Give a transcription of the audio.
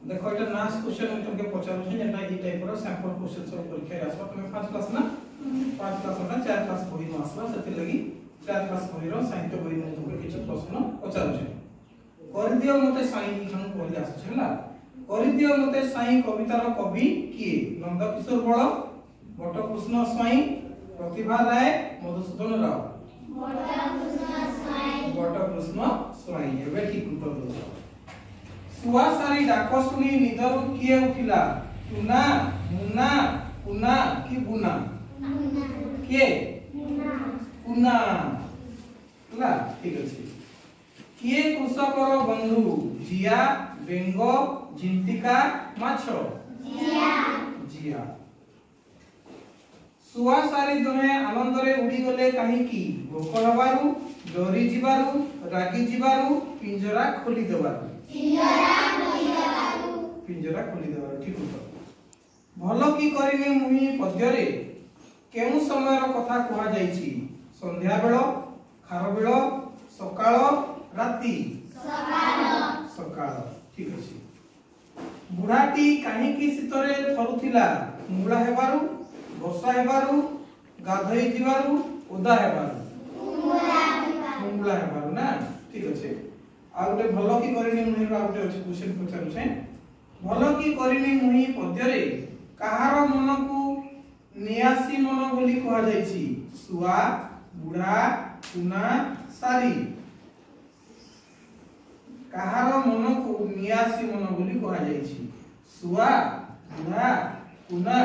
देखो एटा last question में तुमके पचारू छै जेटा ई टाइप रो सैंपल क्वेश्चन सब परीक्षा रे आसबा तुम 5 क्लास ना 5 क्लास ना 4 क्लास बही में आसबा सेति लगी 4 क्लास बही रो साहित्य बही में तुमके किछ प्रश्न पचारू छै कर दियो मते साई हम पहिले आस छला कर दियो मते साई कवितार कवि किए नंदकिशोर बळ बटकृष्ण स्वाई प्रतिभा राय मधुसूदन राव बटकृष्ण स्वाई एबे ठीक उत्तर दो सुआ सारी डाक सुनी निदरु किए उठिला टुना मुना पुना कि बुना किए पुना ला ठीक अछि किए कृषकर बंधु जिया बेंगो झिंटिका माछ जिया सुआ सारी दुहे आनंद रे उड़ी गले काहे की भोक हबारु डरी जिबारु रागी जिबारु पिंजरा खोली देबारु पिंजरा खोली देबारु ठीक उत्तर भलो की करिने मुही पद्य रे केउ समय रो कथा कहा जाईची संध्या बेलो खार बेलो सकाळ राती सकाळ ठीक अछि बुढ़ाटी काहे की सितरे थरुथिला मुळा हेबारु वर्षा हेबारु गाधई जिबारु ओदा हेबारु मुळा हेबारु ना ठीक अछि आ गोटे भलो की करिनी मुही आ गोटे अछि क्वेश्चन पचारु छै भलो की करिनी मुही पद्य रे कहार मन को नियासी मन बोली कहा जाईची सुआ बुढ़ा पुना सारी कहार मन को नियासी मन बोली कहा जाईची सुआ बुढ़ा पुना